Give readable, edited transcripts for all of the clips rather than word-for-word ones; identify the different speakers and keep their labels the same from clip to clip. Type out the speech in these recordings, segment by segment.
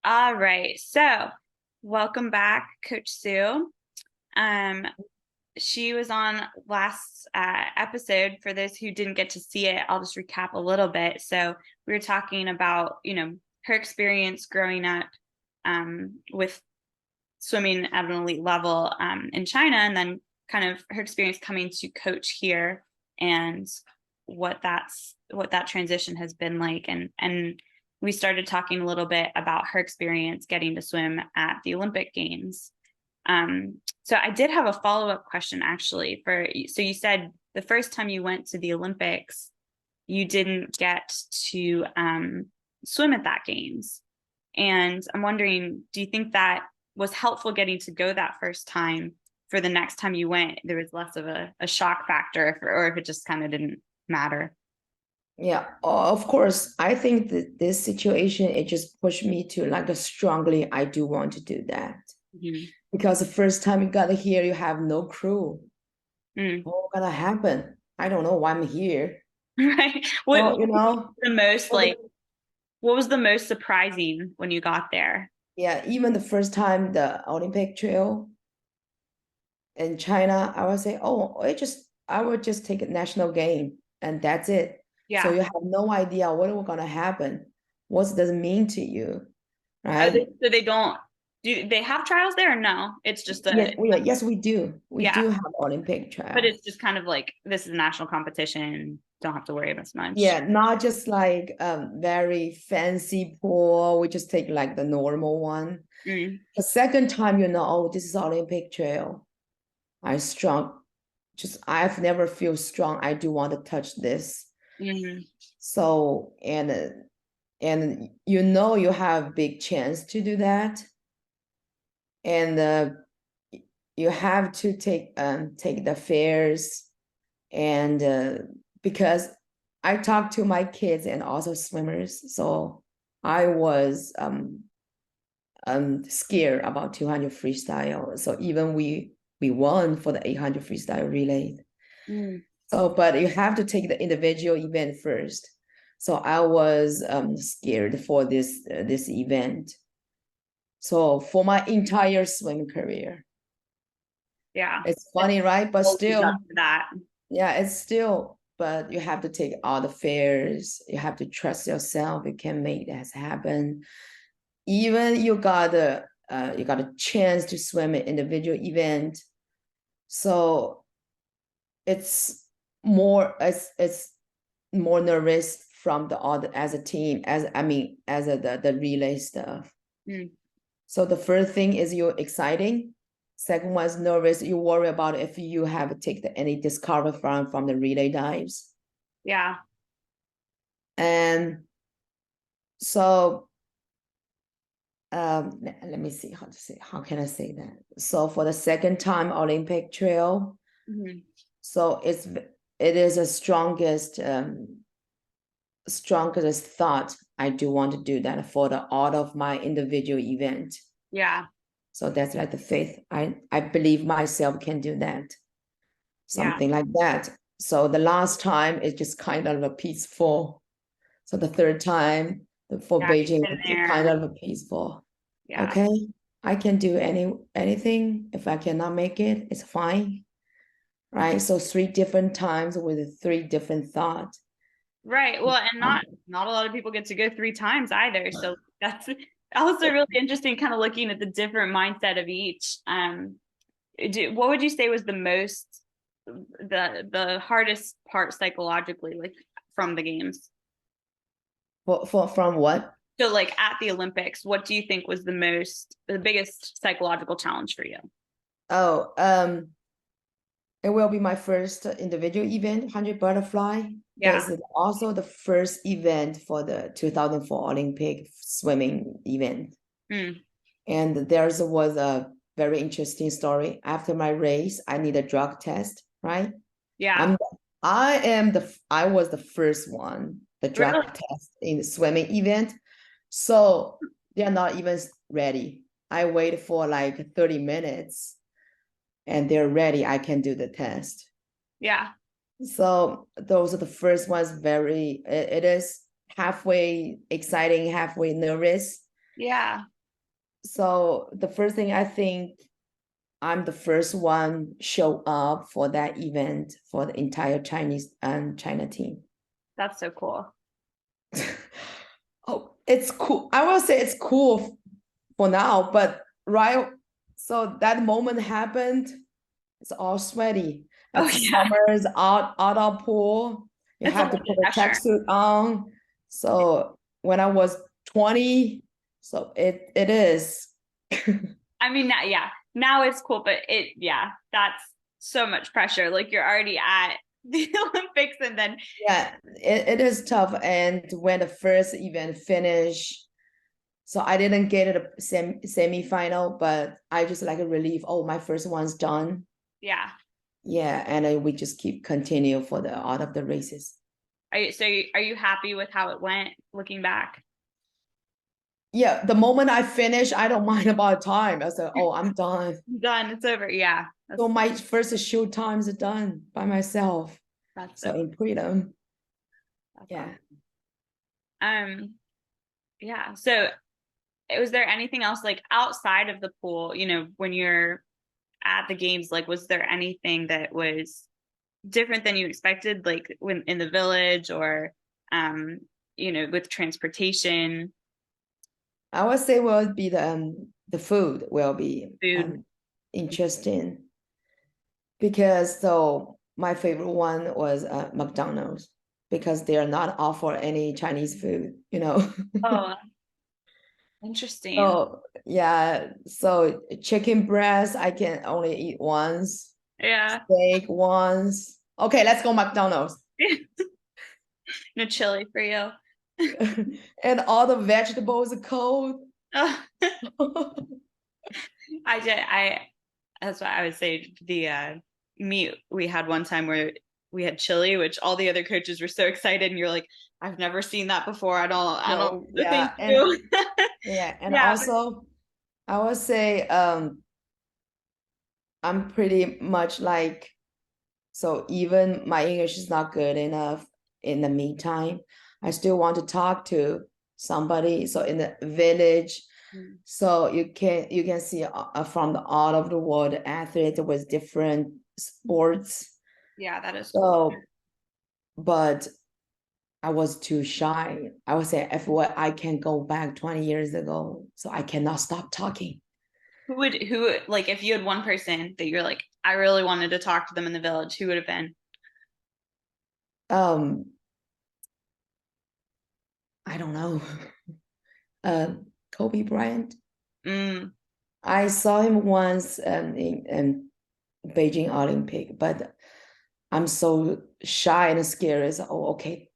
Speaker 1: All right. So, welcome back, Coach Sue. Um, she was on last episode. For those who didn't get to see it, I'll just recap a little bit. So, we were talking about, her experience growing up with swimming at an elite level in China, and then kind of her experience coming to coach here and what that transition has been like. And we started talking a little bit about her experience getting to swim at the Olympic Games. So I did have a follow-up question actually so you said the first time you went to the Olympics, you didn't get to swim at that games. And I'm wondering, do you think that was helpful getting to go that first time for the next time you went? There was less of a shock factor, or if it just kind of didn't matter?
Speaker 2: Yeah, of course. I think that this situation, it just pushed me to like a strongly, I do want to do that.
Speaker 1: Mhm.
Speaker 2: Because the first time you got here, you have no clue.
Speaker 1: Mm.
Speaker 2: What's gonna happen? I don't know why I'm here.
Speaker 1: Right.
Speaker 2: So,
Speaker 1: What was the most like, what was the most surprising when you got there?
Speaker 2: yeah, even the first time the Olympic trail in China, I would say, oh, I would just take a national game and that's it. So
Speaker 1: Yeah.
Speaker 2: you have no idea what will gonna happen. What does it mean to you, right?
Speaker 1: So they don't do they have trials there or no? It's just
Speaker 2: Yes,
Speaker 1: a
Speaker 2: yes, we do. We
Speaker 1: yeah,
Speaker 2: do have Olympic
Speaker 1: but
Speaker 2: trial.
Speaker 1: it's just kind of like this is a national competition. Don't have to worry as much.
Speaker 2: Yeah, not just like very fancy pool. We just take like the normal one.
Speaker 1: Mm.
Speaker 2: The second time, oh, this is Olympic trail. I strong. Just I've never feel strong. I do want to touch this.
Speaker 1: Mm.
Speaker 2: So and you have big chance to do that, and you have to take the fairs and because I talk to my kids and also swimmers, so I was scared about 200 freestyle. So even we won for the 800 freestyle relay.
Speaker 1: Mm.
Speaker 2: So, but you have to take the individual event first. So I was scared for this event. So for my entire swim career,
Speaker 1: Yeah.
Speaker 2: it's
Speaker 1: It's
Speaker 2: funny, right? But
Speaker 1: always up
Speaker 2: still,
Speaker 1: to that.
Speaker 2: yeah, it's still, but you have to take all the fairs. You have to trust yourself. You can make that happen. Even you got a chance to swim an individual event. So it's it's more nervous from the other as a team, as I mean, as the relay stuff.
Speaker 1: Mm.
Speaker 2: So the first thing is you're exciting. Second one is nervous. You worry about if you have to take any discover from the relay dives.
Speaker 1: Yeah.
Speaker 2: And so let me see how can I say that. So for the second time Olympic trail,
Speaker 1: Mm-hmm.
Speaker 2: so it is the strongest thought. I do want to do that for the all of my individual event.
Speaker 1: Yeah.
Speaker 2: So that's like the faith. I believe myself can do that.
Speaker 1: Yeah.
Speaker 2: Something like that. So the last time is just kind of a peaceful. So the third time for
Speaker 1: Yeah.
Speaker 2: Beijing,
Speaker 1: You've been
Speaker 2: it's kind
Speaker 1: there.
Speaker 2: of a peaceful.
Speaker 1: Yeah.
Speaker 2: Okay, I can do anything. If I cannot make it, it's fine. Right. So three different times with three different thoughts.
Speaker 1: Right. Well, and not a lot of people get to go three times either. So that's also really interesting, kind of looking at the different mindset of each. What would you say was the hardest part psychologically, like from the games?
Speaker 2: From what?
Speaker 1: So, like at the Olympics, what do you think was the biggest psychological challenge for you?
Speaker 2: Oh, it will be my first individual event, 100 butterfly.
Speaker 1: Yeah.
Speaker 2: This is also the first event for the 2004 Olympic swimming event.
Speaker 1: Mm.
Speaker 2: And there was a very interesting story. After my race, I need a drug test, right?
Speaker 1: Yeah.
Speaker 2: I'm I was the first one, the
Speaker 1: Really?
Speaker 2: drug test in the swimming event. So they're not even ready. I waited for like 30 minutes and they're ready. I can do the test.
Speaker 1: Yeah.
Speaker 2: So those are the first ones. It is halfway exciting, halfway nervous.
Speaker 1: Yeah.
Speaker 2: So the first thing, I think I'm the first one show up for that event for the entire Chinese and China team.
Speaker 1: That's so cool.
Speaker 2: Oh, it's cool. I will say it's cool for now, but right, so that moment happened, it's all sweaty.
Speaker 1: Oh
Speaker 2: It's
Speaker 1: yeah,
Speaker 2: summers out of pool. You
Speaker 1: it's a
Speaker 2: have
Speaker 1: lot
Speaker 2: to
Speaker 1: of
Speaker 2: put a
Speaker 1: pressure.
Speaker 2: tracksuit on. So when I was 20, so it is.
Speaker 1: I mean, yeah, now it's cool, but yeah, that's so much pressure. Like you're already at the Olympics, and then
Speaker 2: Yeah, it is tough. And when the first event finished, so I didn't get it a semi-final, but I just like a relief. Oh, my first one's done.
Speaker 1: yeah.
Speaker 2: Yeah, and then we just keep continue for the all of the races.
Speaker 1: Are you happy with how it went looking back?
Speaker 2: Yeah, the moment I finish, I don't mind about time. I said, oh, I'm done.
Speaker 1: Done. It's over. Yeah.
Speaker 2: So my first show times are done by myself.
Speaker 1: That's
Speaker 2: So
Speaker 1: so
Speaker 2: in freedom.
Speaker 1: that's
Speaker 2: Yeah.
Speaker 1: awesome. Yeah. So was there anything else like outside of the pool, when you're at the games, like was there anything that was different than you expected, like when in the village or um, with transportation,
Speaker 2: I would say will be the food will be
Speaker 1: food?
Speaker 2: interesting because so my favorite one was McDonald's because they are not offer any Chinese food, you know.
Speaker 1: Oh, interesting.
Speaker 2: So yeah, so chicken breast I can only eat once,
Speaker 1: Yeah.
Speaker 2: steak once. Okay, let's go McDonald's.
Speaker 1: No chili for you.
Speaker 2: And all the vegetables are cold.
Speaker 1: Oh, I that's why I would say the meat we had one time where we had chili, which all the other coaches were so excited, and you're like, I've never seen that before. I don't
Speaker 2: No,
Speaker 1: thank
Speaker 2: yeah, and
Speaker 1: you.
Speaker 2: yeah, and
Speaker 1: Yeah,
Speaker 2: also I would say I'm pretty much like so even my English is not good enough in the meantime, I still want to talk to somebody. So in the village,
Speaker 1: but
Speaker 2: so you can see from the all over the world athletes with different sports.
Speaker 1: yeah, that is cool.
Speaker 2: So, but I was too shy. I would say if what I can go back 20 years ago, so I cannot stop talking.
Speaker 1: Who like if you had one person that you're like, I really wanted to talk to them in the village, who would have been?
Speaker 2: Um, I don't know. Uh, Kobe Bryant.
Speaker 1: Mm,
Speaker 2: I saw him once in Beijing Olympic, but I'm so shy and scared. So, oh, okay,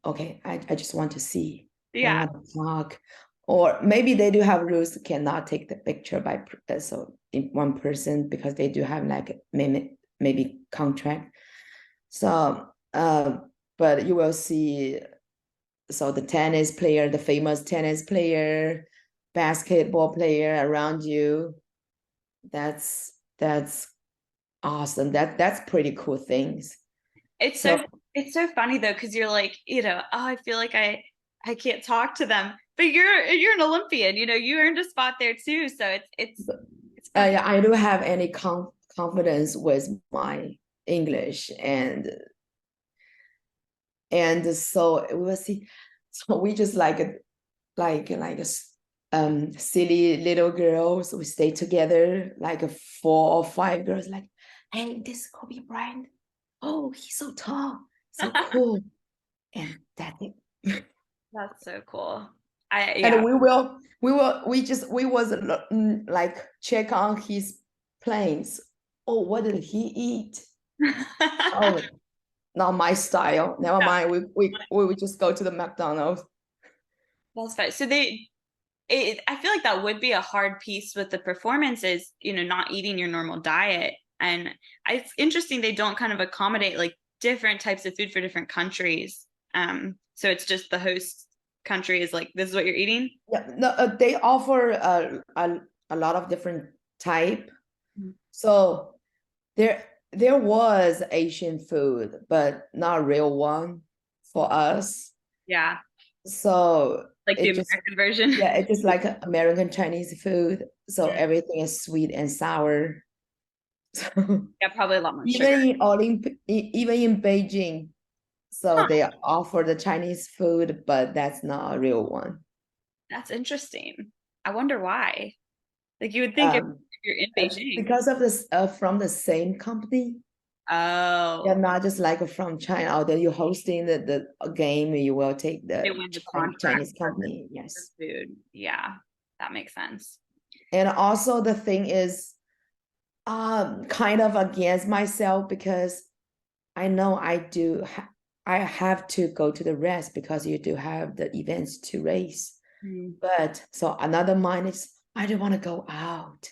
Speaker 2: okay, I just want to see. I don't
Speaker 1: yeah.
Speaker 2: want to talk. Or maybe they do have rules cannot take the picture by so in one person because they do have like maybe contract. So but you will see so the tennis player, the famous tennis player, basketball player around you. That's awesome. That's pretty cool things.
Speaker 1: It's so
Speaker 2: So
Speaker 1: it's so funny though, because you're like, oh, I feel like I can't talk to them. But you're an Olympian, you earned a spot there too. So it's funny.
Speaker 2: yeah, I don't have any confidence with my English and so we will see. So we just like silly little girls. We stay together like a 4 or 5 girls. Like, hey, this is Kobe Bryant. Oh, he's so tall, so cool, and that's it.
Speaker 1: That's so cool. I
Speaker 2: And
Speaker 1: yeah.
Speaker 2: we was like check on his planes. Oh, what did he eat? Oh, not my style. Never mind. We would just go to the McDonald's.
Speaker 1: That's fine. So I feel like that would be a hard piece with the performances, not eating your normal diet. And it's interesting they don't kind of accommodate like different types of food for different countries. So it's just the host country is like, this is what you're eating.
Speaker 2: Yeah, no, they offer a lot of different type.
Speaker 1: Mhm.
Speaker 2: So there was Asian food, but not real one for us.
Speaker 1: Yeah.
Speaker 2: So
Speaker 1: Like the
Speaker 2: it just,
Speaker 1: American version.
Speaker 2: yeah, it's just like American Chinese food. So everything is sweet and sour. So
Speaker 1: Yeah, probably a lot more sugar.
Speaker 2: even in even in Beijing, so
Speaker 1: Huh,
Speaker 2: they offer the Chinese food, but that's not a real one.
Speaker 1: that's interesting. I wonder why. Like you would think if
Speaker 2: Um,
Speaker 1: you're in Beijing.
Speaker 2: because of this, from the same company. They're
Speaker 1: Oh,
Speaker 2: not just like from China, although you're hosting the game, you will take
Speaker 1: they
Speaker 2: the
Speaker 1: win the contract
Speaker 2: Chinese
Speaker 1: for
Speaker 2: company,
Speaker 1: the
Speaker 2: yes.
Speaker 1: food. Yeah, that makes sense.
Speaker 2: And also the thing is, kind of against myself because I know I have to go to the rest because you do have the events to race.
Speaker 1: Mm.
Speaker 2: But so another mind is I don't want to go out,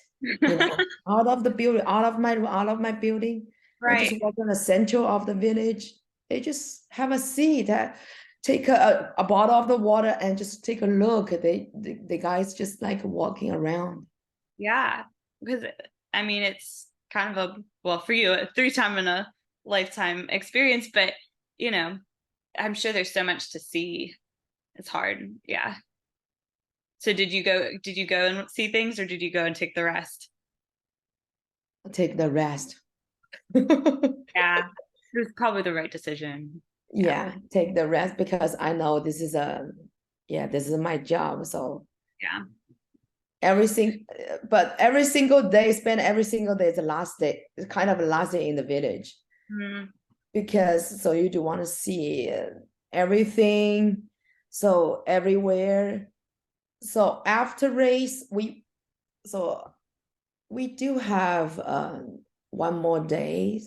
Speaker 2: out of the building, out of my building, and just
Speaker 1: Right.
Speaker 2: walk in the center of the village. They just have a seat, take a bottle of the water and just take a look. The guys just like walking around.
Speaker 1: Yeah. Because I mean, it's kind of well, for you, a three-time in a lifetime experience, but you know, I'm sure there's so much to see. It's hard. Yeah. So did you go and see things or did you go and take the rest?
Speaker 2: Take the rest.
Speaker 1: Yeah. It was probably the right decision. Yeah.
Speaker 2: Yeah, take the rest because I know yeah, this is my job. So
Speaker 1: Yeah.
Speaker 2: everything, but every single day, spend every single day is the last day, it's kind of the last day in the village
Speaker 1: Mm,
Speaker 2: because so you do want to see everything, so everywhere. So after race, so we do have one more day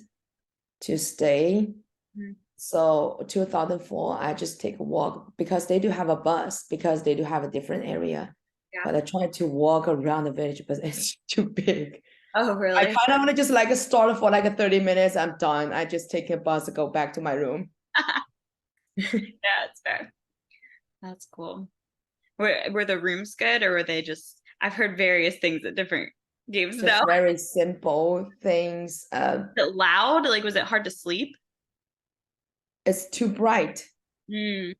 Speaker 2: to stay.
Speaker 1: mm,
Speaker 2: So 2004, I just take a walk because they do have a bus because they do have a different area.
Speaker 1: yeah.
Speaker 2: But I try to walk around the village, but it's too big.
Speaker 1: Oh,
Speaker 2: I
Speaker 1: really?
Speaker 2: kind of want to just like start for like a 30 minutes. I'm done. I just take a bus to go back to my room.
Speaker 1: Yeah, it's fair. That's cool. Were the rooms good or were they just I've heard various things at different games
Speaker 2: Just
Speaker 1: though.
Speaker 2: very simple things.
Speaker 1: Was it loud? Like was it hard to sleep?
Speaker 2: It's too bright.
Speaker 1: Mm,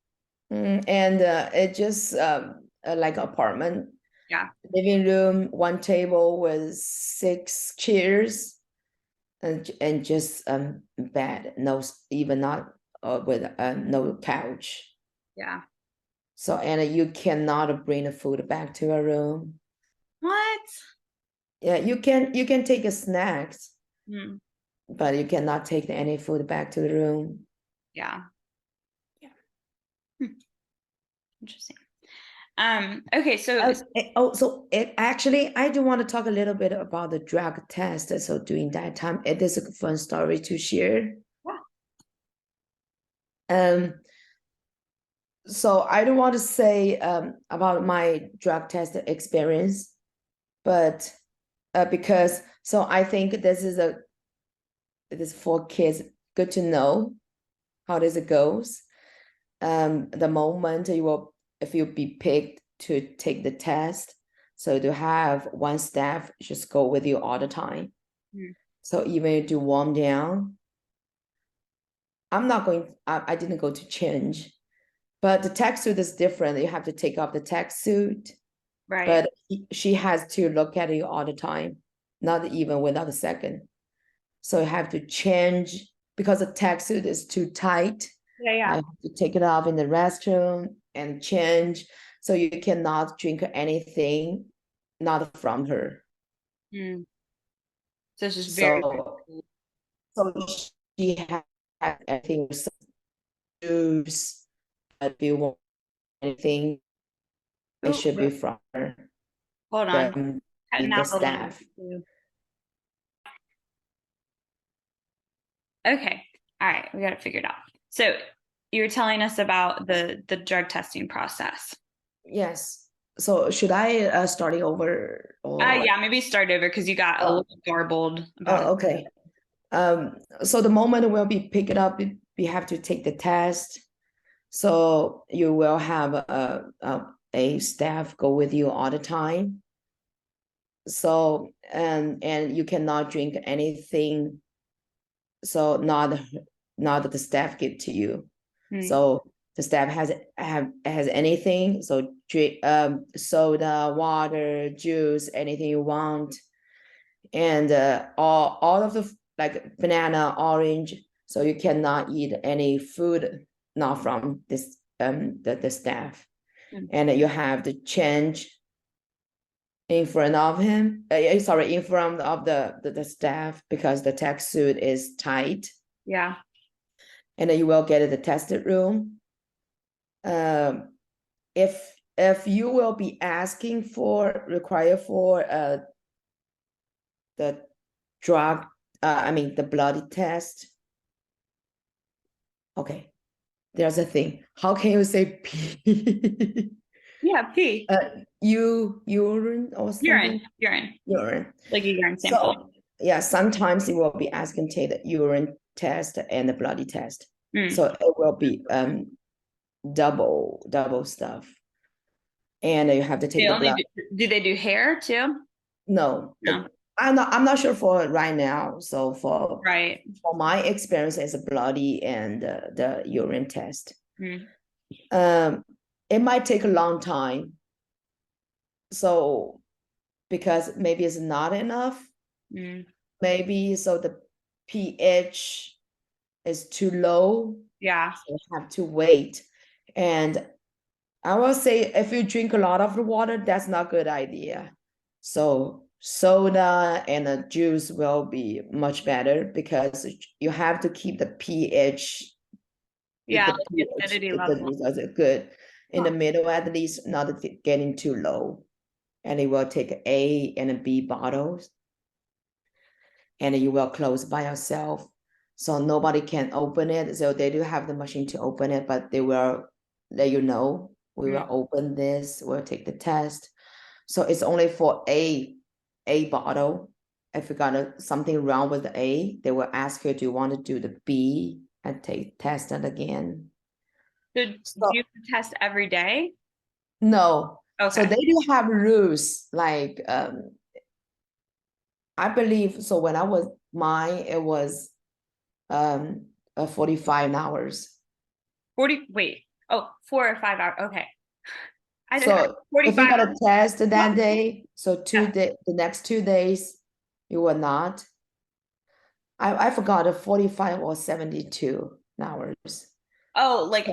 Speaker 2: And it just like apartment
Speaker 1: yeah,
Speaker 2: living room, one table with 6 chairs and just bed, no, even not with no couch.
Speaker 1: yeah.
Speaker 2: So and you cannot bring the food back to a room.
Speaker 1: What?
Speaker 2: Yeah, you can take a snacks,
Speaker 1: Mm,
Speaker 2: but you cannot take any food back to the room.
Speaker 1: yeah.
Speaker 2: Yeah.
Speaker 1: Hmm, interesting. Okay, so
Speaker 2: So actually, I do want to talk a little bit about the drug test. So during that time, it is a fun story to share.
Speaker 1: yeah.
Speaker 2: Um, so I don't want to say about my drug test experience, but because so I think this for kids good to know how does it goes. The moment you will if you be picked to take the test, so to have one staff just go with you all the time.
Speaker 1: Mm,
Speaker 2: So even to warm down, I didn't go to change, but the tech suit is different. You have to take off the tech suit,
Speaker 1: right.
Speaker 2: but she has to look at you all the time, not even without a second. So you have to change because the tech suit is too tight.
Speaker 1: Yeah,
Speaker 2: I
Speaker 1: yeah.
Speaker 2: have to take it off in the restroom and change. So you cannot drink anything not from her.
Speaker 1: Mm. So it's just very, very
Speaker 2: So
Speaker 1: cool.
Speaker 2: so she had everything juice. If you want anything, it
Speaker 1: Oh,
Speaker 2: should be from her,
Speaker 1: hold on.
Speaker 2: from
Speaker 1: Cutting
Speaker 2: the
Speaker 1: out a little
Speaker 2: staff.
Speaker 1: bit. Okay. All right, we got it figured out. So you were telling us about the drug testing process.
Speaker 2: Yes. So should I start it over or
Speaker 1: Yeah, maybe start over because you got a
Speaker 2: uh,
Speaker 1: little garbled about it.
Speaker 2: okay. So the moment will be picked up, we have to take the test. So you will have a staff go with you all the time. So and you cannot drink anything. So not that the staff give to you.
Speaker 1: Hmm.
Speaker 2: So the staff has anything, so drink soda, water, juice, anything you want, and all of the like banana, orange. So you cannot eat any food not from this the staff, and you have to change in front of him. Sorry, in front of the staff because the tech suit is tight.
Speaker 1: Yeah.
Speaker 2: And then you will get the tested room. If you will be asking for require for the drug, I mean the blood test. Okay, there's a thing. How can you say pee?
Speaker 1: Yeah, pee.
Speaker 2: Urine or something?
Speaker 1: Urine. Like a urine
Speaker 2: So
Speaker 1: sample.
Speaker 2: yeah, sometimes it will be asking take the urine test and the bloody test. So it will be double stuff. And you have to take the blood.
Speaker 1: Do they do hair too?
Speaker 2: No.
Speaker 1: No.
Speaker 2: I'm not sure for right now. So for
Speaker 1: Right.
Speaker 2: my experience as a bloody and the urine test.
Speaker 1: Mm.
Speaker 2: It might take a long time. So because maybe it's not enough. Maybe so the pH is too low.
Speaker 1: Yeah.
Speaker 2: So you have to wait. And I will say if you drink a lot of the water, that's not a good idea. So soda and a juice will be much better because you have to keep the pH.
Speaker 1: Yeah,
Speaker 2: The
Speaker 1: like
Speaker 2: pH,
Speaker 1: acidity
Speaker 2: the
Speaker 1: level.
Speaker 2: results are good. In the middle, at least, not getting too low. And it will take A and a B bottles. And you will close by yourself. So nobody can open it. So they do have the machine to open it, but they will let you know. We will open this, we'll take the test. So it's only for a bottle. If you got something wrong with the A, they will ask you, do you want to do the B and test it again?
Speaker 1: So do you test every day?
Speaker 2: No.
Speaker 1: Okay.
Speaker 2: So they do have rules like I believe so when I was mine, it was 45 hours.
Speaker 1: 4 or 5 hours. Okay.
Speaker 2: So
Speaker 1: 45.
Speaker 2: if you got a test that day, so the next 2 days, you will not. I forgot 45 or 72 hours.
Speaker 1: Oh, like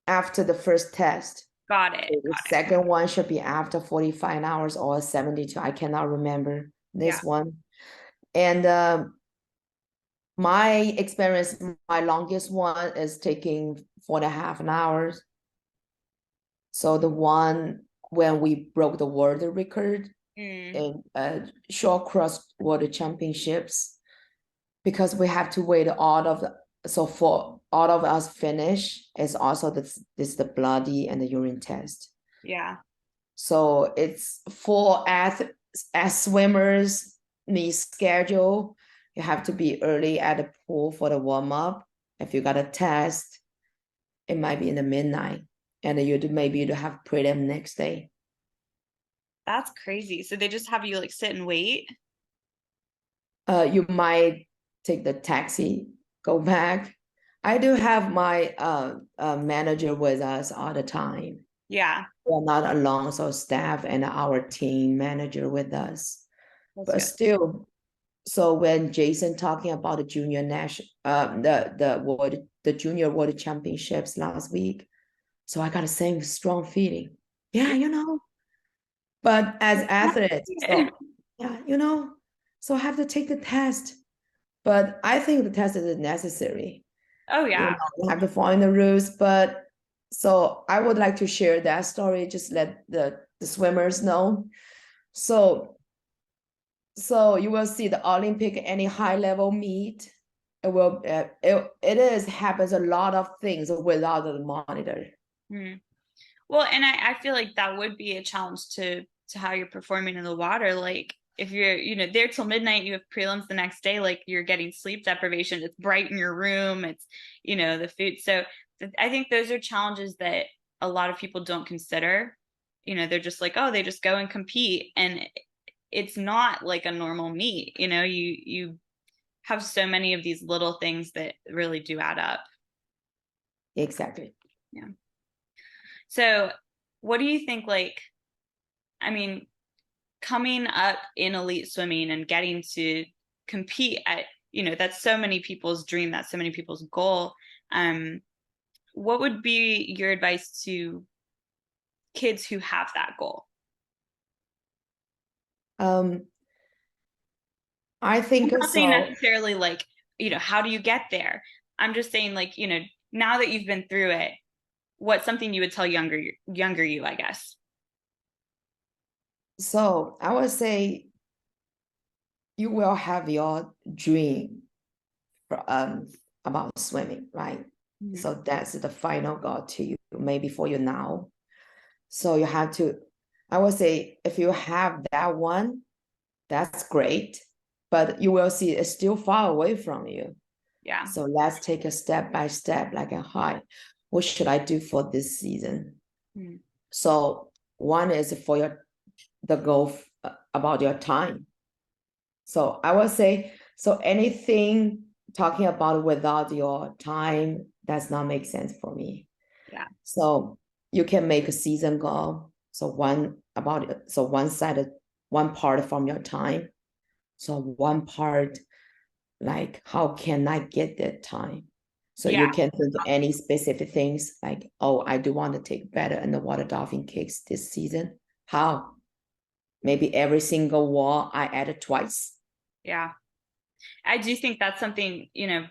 Speaker 2: after the first test.
Speaker 1: Got it.
Speaker 2: So the second one should be after 45 hours or 72. I cannot remember this one. And my experience, my longest one is taking 4.5 hours. So the one when we broke the world record in short cross water championships, because we have to wait so for all of us finish is also this the bloody and the urine test.
Speaker 1: Yeah.
Speaker 2: So it's for as swimmers need schedule. You have to be early at the pool for the warm up. If you got a test, it might be in the midnight, and maybe you have prelim next day.
Speaker 1: That's crazy. So they just have you like sit and wait?
Speaker 2: You might take the taxi, go back. I do have my manager with us all the time.
Speaker 1: Yeah.
Speaker 2: We're not alone, so staff and our team manager with us. But still, so when Jason talking about the junior national, the junior world championships last week, so I got the same strong feeling. Yeah, But as athletes, so yeah, so I have to take the test. But I think the test is necessary.
Speaker 1: Oh yeah.
Speaker 2: You have to follow the rules. But so I would like to share that story, just let the swimmers know. So you will see the Olympic, any high level meet. It will happens a lot of things without the monitor.
Speaker 1: Well, and I feel like that would be a challenge to how you're performing in the water. Like if you're there till midnight, you have prelims the next day, like you're getting sleep deprivation, it's bright in your room, it's the food. So I think those are challenges that a lot of people don't consider. They're just like, oh, they just go and compete, and it's not like a normal meet. You have so many of these little things that really do add up.
Speaker 2: Exactly.
Speaker 1: Yeah. So what do you think, like, I mean, coming up in elite swimming and getting to compete at, that's so many people's dream, that's so many people's goal. Um, what would be your advice to kids who have that goal?
Speaker 2: Um, I think
Speaker 1: I'm not saying
Speaker 2: so.
Speaker 1: necessarily like, how do you get there? I'm just saying like, now that you've been through it, what's something you would tell younger you, I guess.
Speaker 2: So I would say you will have your dream for, about swimming, right?
Speaker 1: Mhm.
Speaker 2: So that's the final goal to you, maybe for you now. So you have to, I would say, if you have that one, that's great, but you will see it's still far away from you.
Speaker 1: Yeah.
Speaker 2: So let's take a step by step, like a hi, what should I do for this season?
Speaker 1: Mhm.
Speaker 2: So one is for the goal about your time. So I would say, so anything talking about without your time does not make sense for me.
Speaker 1: Yeah.
Speaker 2: So you can make a season goal. So one side, one part from your time. So one part, like how can I get that time? So
Speaker 1: Yeah.
Speaker 2: you can think any specific things like, oh, I do want to take better in the water dolphin kicks this season. How? Maybe every single wall I added twice.
Speaker 1: Yeah. I do think that's something,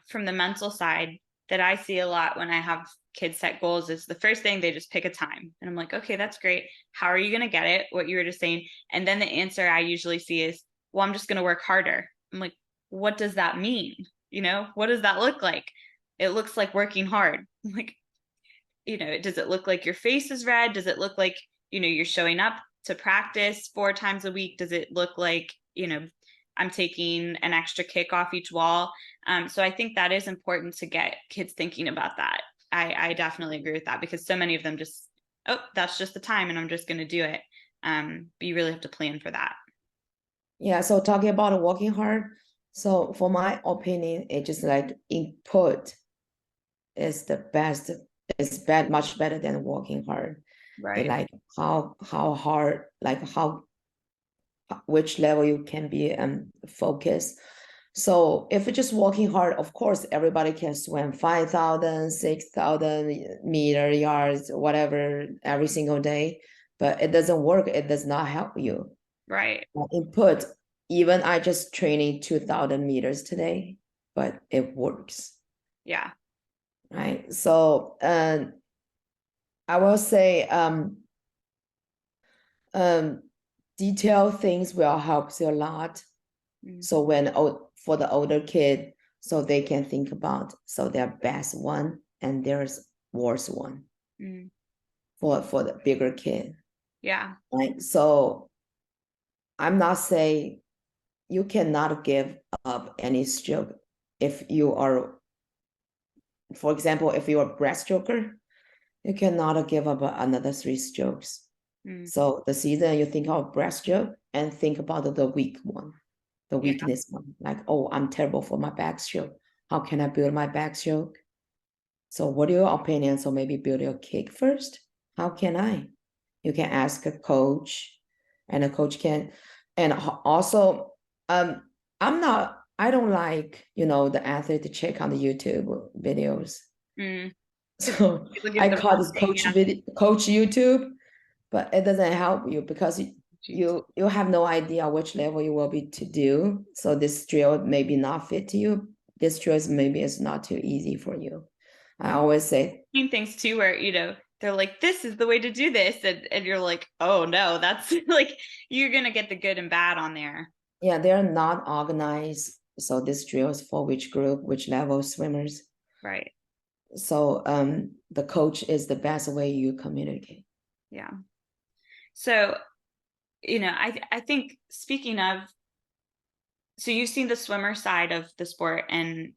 Speaker 1: from the mental side that I see a lot when I have kids set goals is the first thing they just pick a time. And I'm like, okay, that's great. How are you going to get it? What you were just saying. And then the answer I usually see is, well, I'm just going to work harder. I'm like, what does that mean? What does that look like? It looks like working hard. I'm like, does it look like your face is red? Does it look like, you're showing up to practice 4 times a week? Does it look like, I'm taking an extra kick off each wall? So I think that is important to get kids thinking about that. I definitely agree with that because so many of them just, oh, that's just the time and I'm just going to do it. But you really have to plan for that.
Speaker 2: Yeah, so talking about working hard. So for my opinion, it's just like input is the best. It's much better than working hard. It
Speaker 1: Right.
Speaker 2: like how hard, like how which level you can be focused. So if you're just working hard, of course, everybody can swim 5,000, 6,000 meter yards, whatever, every single day, but it doesn't work. It does not help you.
Speaker 1: Right.
Speaker 2: Input, even I just training 2,000 meters today, but it works,
Speaker 1: Yeah.
Speaker 2: right? So, I will say, um, detail things will help you a lot.
Speaker 1: Mm.
Speaker 2: So for the older kid, so they can think about so their best one and there's worst one
Speaker 1: Mm.
Speaker 2: for the bigger kid,
Speaker 1: Yeah.
Speaker 2: right? So I'm not saying you cannot give up any stroke if you are, for example, if you're a breaststroker, you cannot give up another 3 strokes.
Speaker 1: Mm.
Speaker 2: So the season you think of breaststroke and think about the weak one, the
Speaker 1: Yeah.
Speaker 2: weakness one. Like, oh, I'm terrible for my backstroke. How can I build my backstroke? So what are your opinions? So maybe build your kick first. How can I? You can ask a coach, and a coach can, and also, I don't like, the athlete to check on the YouTube videos.
Speaker 1: Mm. Because
Speaker 2: So
Speaker 1: people give
Speaker 2: I
Speaker 1: the
Speaker 2: call
Speaker 1: wrong
Speaker 2: this
Speaker 1: thing.
Speaker 2: coach
Speaker 1: Yeah.
Speaker 2: video, coach YouTube, but it doesn't help you because
Speaker 1: Jeez.
Speaker 2: you have no idea which level you will be to do. So this drill maybe not fit to you. This drill maybe is not too easy for you. I always say,
Speaker 1: Things too where they're like this is the way to do this and you're like oh no that's like you're gonna get the good and bad on there.
Speaker 2: yeah, they're not organized. So this drill is for which group, which level swimmers.
Speaker 1: Right.
Speaker 2: So the coach is the best way you communicate.
Speaker 1: Yeah. So I think speaking of, so you've seen the swimmer side of the sport and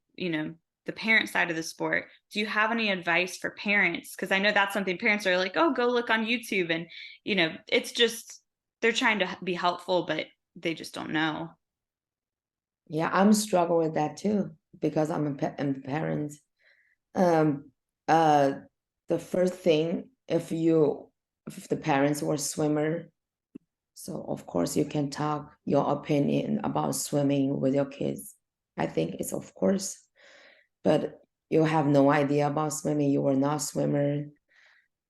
Speaker 1: the parent side of the sport. Do you have any advice for parents? Because I know that's something parents are like, oh, go look on YouTube, and it's just they're trying to be helpful but they just don't know.
Speaker 2: Yeah, I'm struggling with that too because I'm a parent. Um, uh, the first thing, if the parents were swimmer, so of course you can talk your opinion about swimming with your kids. I think it's of course, but you have no idea about swimming, you were not swimmer.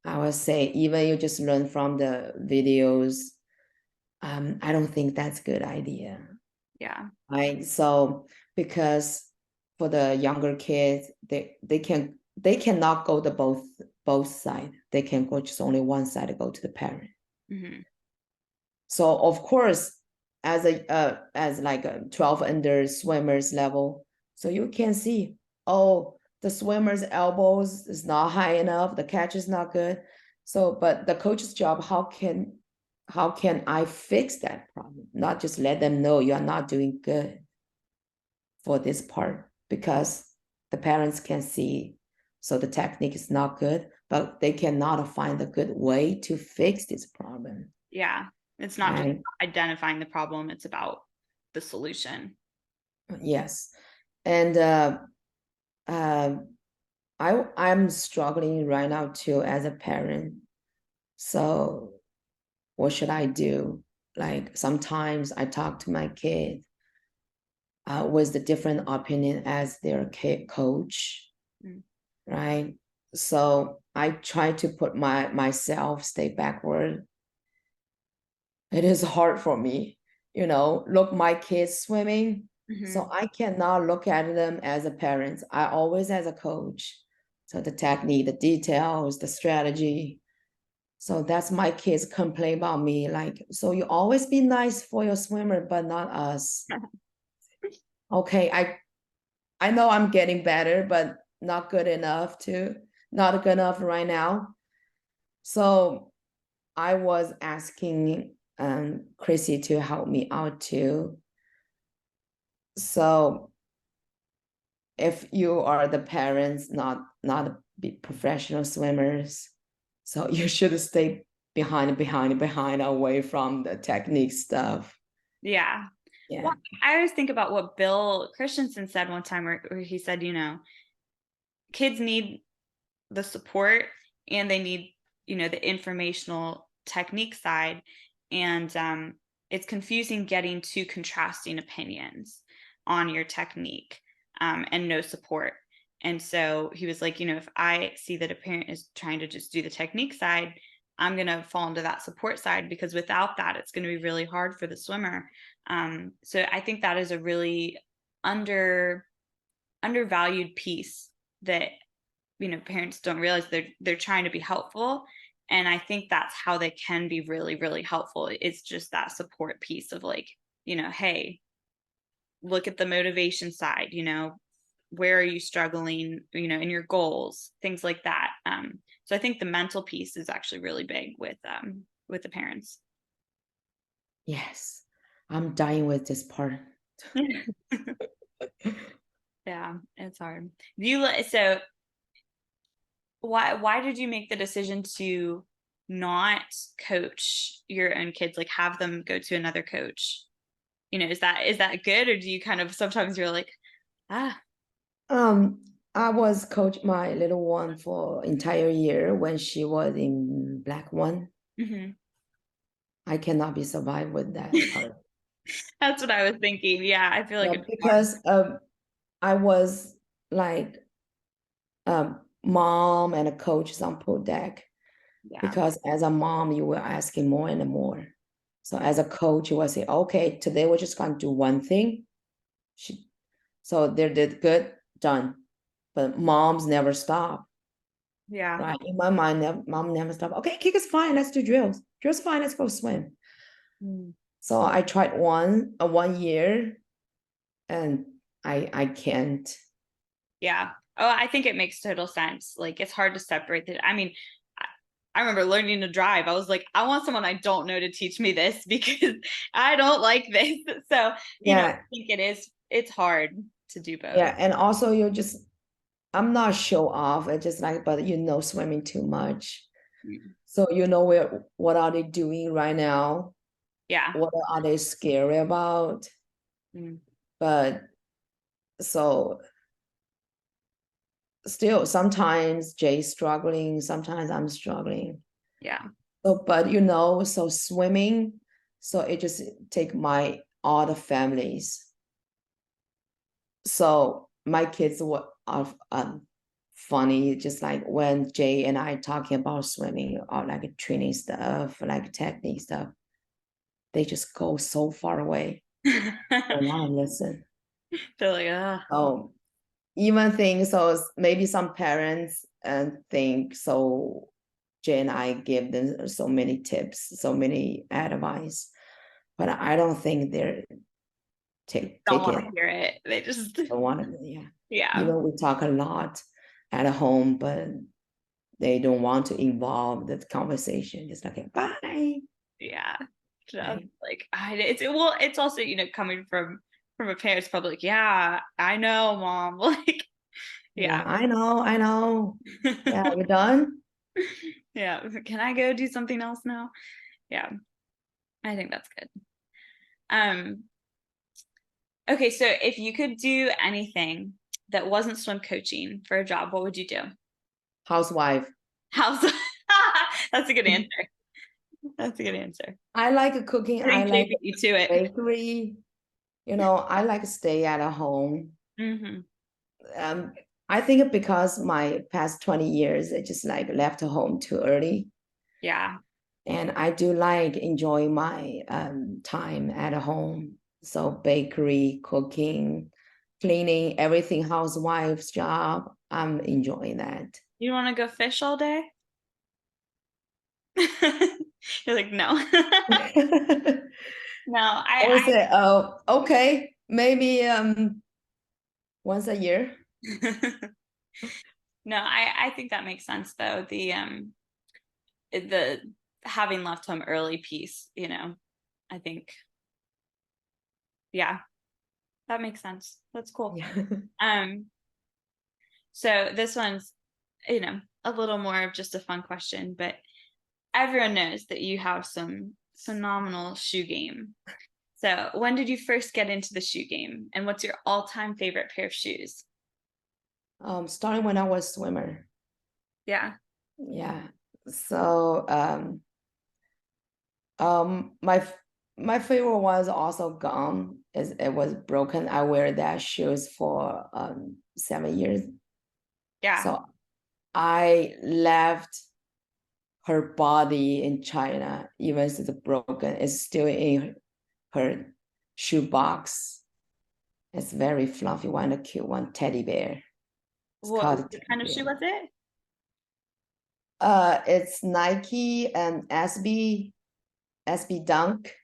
Speaker 2: I would say even you just learn from the videos. I don't think that's a good idea.
Speaker 1: Yeah.
Speaker 2: Right. So because for the younger kids, they cannot go to both side. They can go just only one side to go to the parent.
Speaker 1: Hmm.
Speaker 2: So of course, as like a 12 under swimmers level, so you can see, oh, the swimmer's elbows is not high enough, the catch is not good. So, but the coach's job, how can I fix that problem? Not just let them know you are not doing good for this part because the parents can see. So the technique is not good, but they cannot find a good way to fix this problem.
Speaker 1: Yeah. It's not just
Speaker 2: Right?
Speaker 1: identifying the problem, it's about the solution.
Speaker 2: Yes. And uh, I'm struggling right now too as a parent. So what should I do? Like sometimes I talk to my kid with the different opinion as their kid coach,
Speaker 1: Mm.
Speaker 2: right? So I try to put myself stay backward. It is hard for me, look my kids swimming. So
Speaker 1: Hmm.
Speaker 2: I cannot look at them as a parent. I always as a coach. So the technique, the details, the strategy. So that's my kids complain about me. Like, so you always be nice for your swimmer, but not us. Okay, I know I'm getting better, but not good enough too. Not good enough right now. So I was asking Chrissy to help me out too. So if you are the parents, not be professional swimmers, so you should stay behind, away from the technique stuff.
Speaker 1: Yeah. Well,
Speaker 2: Yeah.
Speaker 1: I always think about what Bill Christensen said one time where he said, kids need the support and they need, the informational technique side. And it's confusing getting two contrasting opinions on your technique and no support. And so he was like, if I see that a parent is trying to just do the technique side, I'm going to fall into that support side because without that, it's going to be really hard for the swimmer. So I think that is a really undervalued piece that parents don't realize they're trying to be helpful, and I think that's how they can be really really helpful. It's just that support piece of like, hey, look at the motivation side, where are you struggling, in your goals, things like that. So I think the mental piece is actually really big with the parents.
Speaker 2: Yes. I'm dying with this part.
Speaker 1: Yeah, it's hard. So why did you make the decision to not coach your own kids, like have them go to another coach? Is that good, or do you kind of sometimes you're like, ah.
Speaker 2: Um, I was coach my little one for entire year when she was in black one.
Speaker 1: Hmm.
Speaker 2: I cannot be survived with that part.
Speaker 1: That's what I was thinking. Yeah, I feel like
Speaker 2: Yeah,
Speaker 1: it's hard.
Speaker 2: because I was like mom and a coach on pool deck.
Speaker 1: Yeah.
Speaker 2: Because as a mom, you were asking more and more. So as a coach, you will say, okay, today we're just gonna do one thing. She, so they did good, done. But moms never stop,
Speaker 1: Yeah.
Speaker 2: right? In my mind, mom never stop. Okay, kick is fine. Let's do drills. Drills fine. Let's go swim.
Speaker 1: Mm.
Speaker 2: So I tried one year, and I can't.
Speaker 1: Yeah. Oh, I think it makes total sense. Like it's hard to separate the, I mean, I remember learning to drive. I was like, I want someone I don't know to teach me this because I don't like this. So, I
Speaker 2: Yeah,
Speaker 1: think it's hard to do both.
Speaker 2: yeah, and also you just I'm not show off. It's just like, but swimming too much.
Speaker 1: Mm.
Speaker 2: So what are they doing right now?
Speaker 1: Yeah.
Speaker 2: What are they scary about?
Speaker 1: Mm.
Speaker 2: But so still sometimes Jay's struggling, sometimes I'm struggling.
Speaker 1: Yeah.
Speaker 2: So, but so swimming, so it just take my all the families. So my kids were are funny, just like when Jay and I talking about swimming or like training stuff, like technique stuff, they just go so far away. Don't want to listen.
Speaker 1: Feel like,
Speaker 2: Oh, even think so. Maybe some parents think so. Jay and I give them so many tips, so many advice, but I don't think they're
Speaker 1: don't
Speaker 2: take
Speaker 1: want to
Speaker 2: it.
Speaker 1: hear it. They just,
Speaker 2: Don't want to. Yeah.
Speaker 1: yeah.
Speaker 2: Even we talk a lot at home, but they don't want to involve the conversation. Just like bye.
Speaker 1: Yeah. Just
Speaker 2: Right.
Speaker 1: like, well, it's also, coming from a parent's probably like, yeah, I know, mom. Like,
Speaker 2: Yeah,
Speaker 1: yeah.
Speaker 2: I know, I know. Yeah, you done?
Speaker 1: Yeah. Can I go do something else now? Yeah. I think that's good. Um, okay, so if you could do anything that wasn't swim coaching for a job, what would you do?
Speaker 2: Housewife.
Speaker 1: How's that's a good answer. That's a good answer.
Speaker 2: I like cooking. I
Speaker 1: Bring
Speaker 2: like
Speaker 1: JP to it.
Speaker 2: bakery. I like to stay at home.
Speaker 1: Hmm.
Speaker 2: Um, I think because my past 20 years, I just like left home too early.
Speaker 1: Yeah.
Speaker 2: And I do like enjoy my time at home. So bakery, cooking, cleaning, everything, housewife's job. I'm enjoying that.
Speaker 1: You want to go fish all day? You're like, no.
Speaker 2: I
Speaker 1: No,
Speaker 2: would say, oh, okay, maybe once a year.
Speaker 1: no, I think that makes sense though. The having left home early piece, I think, yeah, that makes sense. That's cool.
Speaker 2: Yeah.
Speaker 1: Um, so this one's, a little more of just a fun question, but everyone knows that you have some phenomenal shoe game. So when did you first get into the shoe game, and what's your all-time favorite pair of shoes?
Speaker 2: Starting when I was swimmer.
Speaker 1: Yeah.
Speaker 2: Yeah. So my my favorite was also gone. It was broken. I wear that shoes for 7 years.
Speaker 1: Yeah.
Speaker 2: So I left her body in China, even if it's broken, it's still in her shoe box. It's very fluffy one, a cute one, teddy bear. It's called
Speaker 1: What
Speaker 2: teddy
Speaker 1: kind of shoe
Speaker 2: bear.
Speaker 1: was it?
Speaker 2: It's Nike and SB Dunk.
Speaker 1: Oh,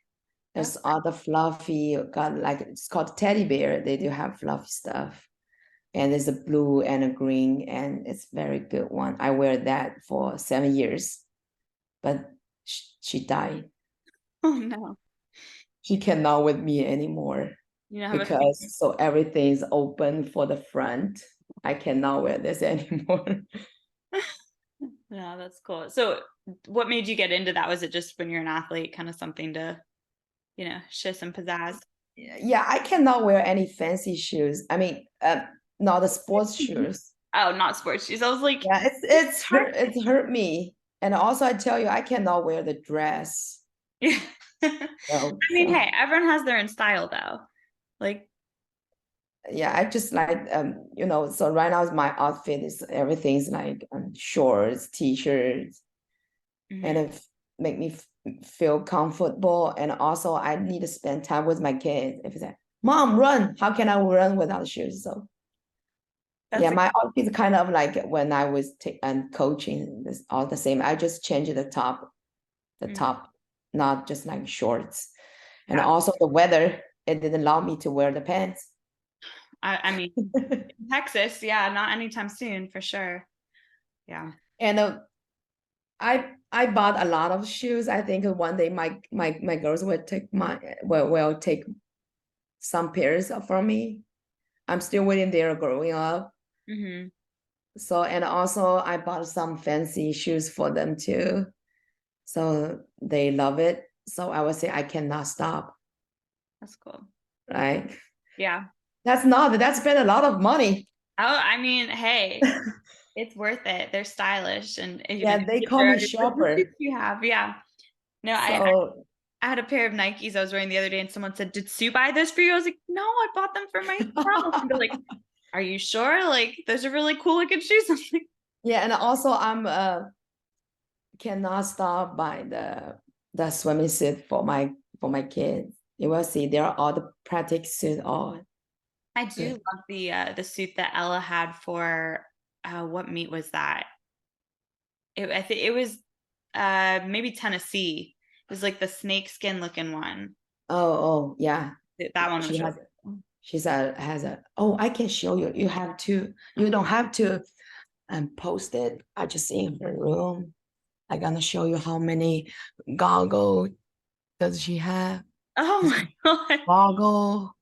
Speaker 2: There's other fluffy, got like it's called teddy bear. They do have fluffy stuff. And there's a blue and a green, and it's very good one. I wear that for 7 years, but she died.
Speaker 1: oh no.
Speaker 2: She cannot with me anymore
Speaker 1: You know, have a few.
Speaker 2: because so everything's open for the front. I cannot wear this anymore.
Speaker 1: Yeah, that's cool. So what made you get into that? Was it just when you're an athlete, kind of something to, show some pizzazz?
Speaker 2: Yeah, I cannot wear any fancy shoes. I mean, not the sports shoes.
Speaker 1: Oh, not sports shoes. I was like,
Speaker 2: Yeah, it's hurt me. And also I tell you, I cannot wear the dress.
Speaker 1: yeah.
Speaker 2: So,
Speaker 1: I mean, hey, everyone has their own style though. Like,
Speaker 2: yeah, I just like so right now my outfit is everything's like shorts, t-shirts, and
Speaker 1: mhm.
Speaker 2: it make me feel comfortable. And also I need to spend time with my kids. If it's like, Mom, run, how can I run without shoes? So yeah,
Speaker 1: That's
Speaker 2: my outfit is kind of like when I was coaching, this all the same. I just changed the
Speaker 1: mm,
Speaker 2: top, not just like shorts. And
Speaker 1: yeah.
Speaker 2: also the weather, it didn't allow me to wear the pants.
Speaker 1: I mean, Texas, yeah, not anytime soon for sure. Yeah.
Speaker 2: And I bought a lot of shoes. I think one day my girls will take will take some pairs from me. I'm still waiting. They're growing up.
Speaker 1: Hmm.
Speaker 2: So and also I bought some fancy shoes for them too. So they love it. So I would say I cannot stop,
Speaker 1: That's cool.
Speaker 2: right?
Speaker 1: Yeah.
Speaker 2: That's spent a lot of money.
Speaker 1: I mean, hey, it's worth it. They're stylish and
Speaker 2: Yeah, they
Speaker 1: get
Speaker 2: call me
Speaker 1: the suits
Speaker 2: shopper.
Speaker 1: you have. Yeah. No,
Speaker 2: So
Speaker 1: I had a pair of Nikes I was wearing the other day and someone said, "Did Sue buy those for you?" I was like, "No, I bought them for myself." And they're like, "Are you sure? Like those are really cool looking shoes." I'm like,
Speaker 2: yeah, and also I'm cannot stop by the swimming suit for my kids. You will see there are all the practice suit all
Speaker 1: I do
Speaker 2: good.
Speaker 1: love the suit that Ella had for what meet was that? I think it was maybe Tennessee. It was like the snake skin looking one.
Speaker 2: Oh yeah.
Speaker 1: That one
Speaker 2: She
Speaker 1: was really
Speaker 2: has
Speaker 1: cool.
Speaker 2: she's a has a oh I can show you. You have to you don't have to post it. I just in her room. I'm gonna show you how many goggles does she have.
Speaker 1: Oh
Speaker 2: This
Speaker 1: my god.
Speaker 2: goggle.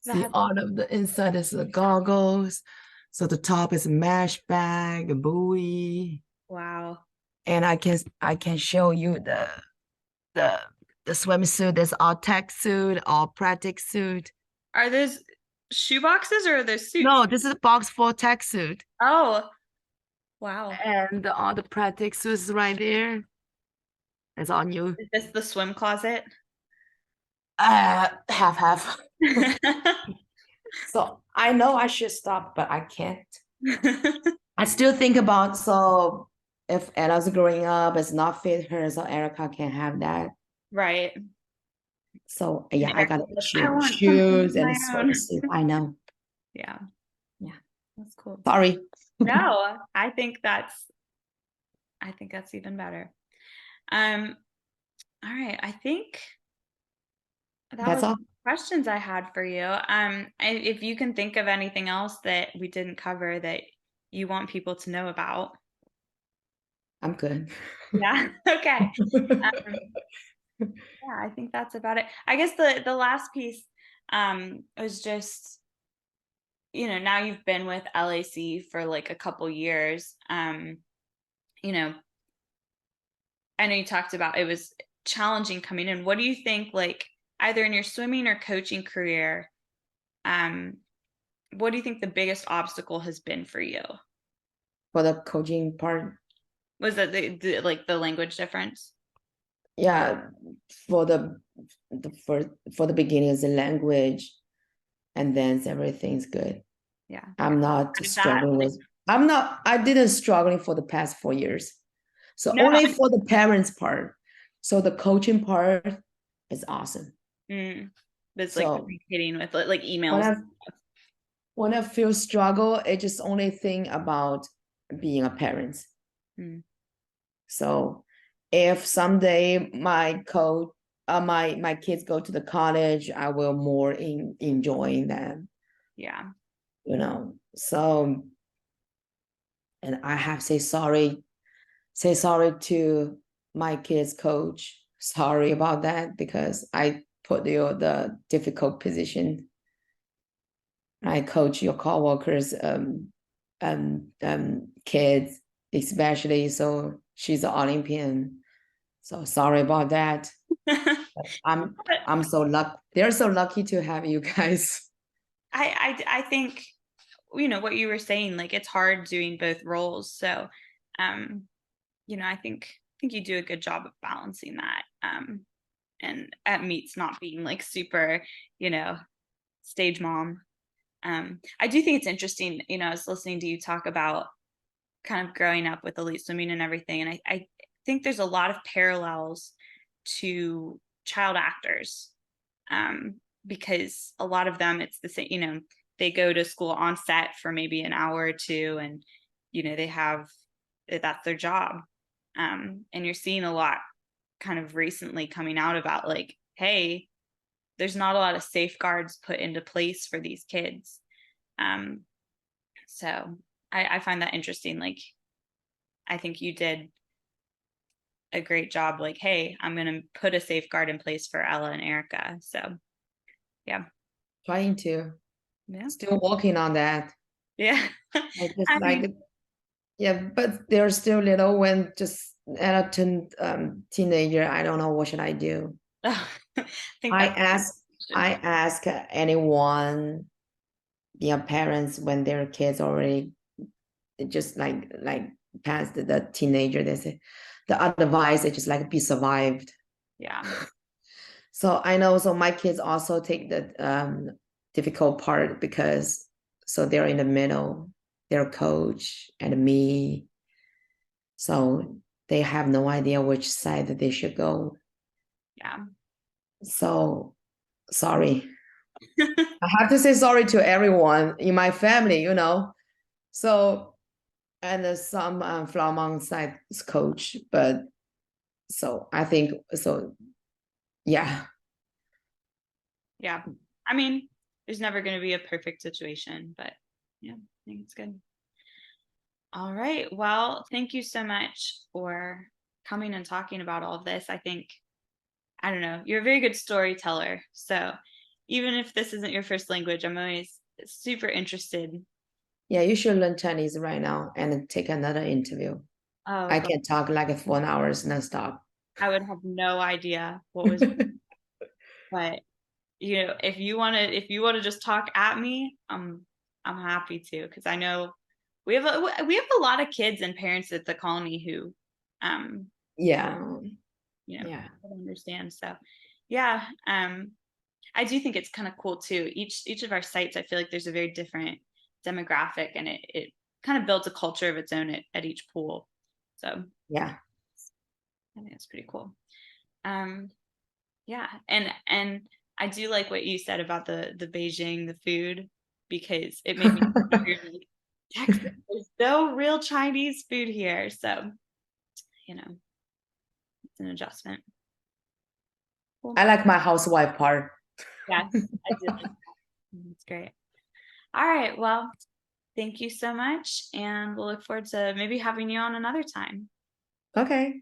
Speaker 2: See,
Speaker 1: That
Speaker 2: all of the inside is the goggles. So the top is a mesh bag, a buoy,
Speaker 1: wow.
Speaker 2: and I can show you the the swimsuit. There's all tech suit, all practice suit.
Speaker 1: Are those shoe boxes or are those suits?
Speaker 2: No, this is a box for tech suit,
Speaker 1: Oh, wow.
Speaker 2: and all the practice suits right there. It's on you.
Speaker 1: Is this the swim closet?
Speaker 2: Half half. So I know I should stop, but I can't. I still think about so if Ella's growing up, it's not fit her, so Erica can have that.
Speaker 1: Right.
Speaker 2: So
Speaker 1: And
Speaker 2: yeah, I
Speaker 1: Erica's
Speaker 2: got
Speaker 1: like, I want something
Speaker 2: shoes
Speaker 1: of
Speaker 2: and a
Speaker 1: my own.
Speaker 2: swimsuit. I know.
Speaker 1: Yeah,
Speaker 2: Yeah.
Speaker 1: that's cool.
Speaker 2: Sorry.
Speaker 1: No, I think that's even better. Um, all right. I think that
Speaker 2: That's
Speaker 1: was
Speaker 2: all.
Speaker 1: questions I had for you. If you can think of anything else that we didn't cover that you want people to know about.
Speaker 2: I'm good.
Speaker 1: Yeah. Okay. Um, yeah, I think that's about it. I guess the last piece was just, now you've been with LAC for like a couple years. You know, I know you talked about it was challenging coming in. What do you think, like either in your swimming or coaching career, um, what do you think the biggest obstacle has been for you?
Speaker 2: For the coaching part,
Speaker 1: Was that like the language difference?
Speaker 2: yeah, for the for the beginning is the language, and then everything's good.
Speaker 1: Yeah.
Speaker 2: I'm not
Speaker 1: How did that
Speaker 2: struggling
Speaker 1: like
Speaker 2: with. I'm not. I didn't struggling for the past 4 years. So
Speaker 1: no.
Speaker 2: only for the parents part. So the coaching part is awesome.
Speaker 1: Mm, it's like
Speaker 2: So
Speaker 1: communicating with like
Speaker 2: when
Speaker 1: emails.
Speaker 2: I when I feel struggle, it just only think about being a parent.
Speaker 1: Mm,
Speaker 2: So if someday my coach my kids go to the college, I will more enjoying them,
Speaker 1: yeah.
Speaker 2: you know. So and I have to say sorry to my kids coach. Sorry about that because I put you the difficult position. I coach your coworkers, kids, especially. So she's an Olympian. So sorry about that.
Speaker 1: But
Speaker 2: I'm so lucky. They're so lucky to have you guys.
Speaker 1: I think what you were saying, like it's hard doing both roles. So um, I think you do a good job of balancing that. And at meets not being like super, you know, stage mom. I do think it's interesting, I was listening to you talk about kind of growing up with elite swimming and everything. And I think there's a lot of parallels to child actors, because a lot of them, it's the same, they go to school on set for maybe an hour or two and, they have, that's their job. And you're seeing a lot kind of recently coming out about like, hey, there's not a lot of safeguards put into place for these kids. Um, so I find that interesting. Like, I think you did a great job. Like, hey, I'm going to put a safeguard in place for Ella and Erica. So, yeah.
Speaker 2: Trying to.
Speaker 1: Yeah.
Speaker 2: Still working on that.
Speaker 1: Yeah.
Speaker 2: I just
Speaker 1: I mean,
Speaker 2: like yeah, but they're still little when just adolescent teenager. I don't know what should I do.
Speaker 1: I think
Speaker 2: I
Speaker 1: that's
Speaker 2: ask I ask anyone parents when their kids already just like past the teenager, they say the advice is just like be survived.
Speaker 1: Yeah.
Speaker 2: So I know, so my kids also take the difficult part because so they're in the middle, their coach and me. So they have no idea which side that they should go.
Speaker 1: Yeah.
Speaker 2: So sorry. I have to say sorry to everyone in my family, So and some from on side coach, but so I think so yeah.
Speaker 1: Yeah. I mean, there's never going to be a perfect situation, but yeah, I think it's good. All right. Well, thank you so much for coming and talking about all of this. I think, I don't know, you're a very good storyteller. So even if this isn't your first language, I'm always super interested.
Speaker 2: Yeah, you should learn Chinese right now and take another interview.
Speaker 1: Oh,
Speaker 2: I
Speaker 1: God,
Speaker 2: can talk like 4 hours nonstop.
Speaker 1: I would have no idea what was, but if you want to just talk at me, I'm happy to, because I know we have a lot of kids and parents at the colony who, um,
Speaker 2: Yeah,
Speaker 1: you know,
Speaker 2: yeah,
Speaker 1: don't understand. So, yeah, I do think it's kind of cool too. Each of our sites, I feel like there's a very different demographic, and it kind of builds a culture of its own at each pool. So
Speaker 2: yeah.
Speaker 1: I think it's pretty cool. Um, yeah, and I do like what you said about the Beijing, the food, because it made me think of, like, Texas. There's no real Chinese food here, so you know it's an adjustment. Cool.
Speaker 2: I like my housewife part.
Speaker 1: Yes, I did like that. It's great. All right, well, thank you so much, and we'll look forward to maybe having you on another time.
Speaker 2: Okay.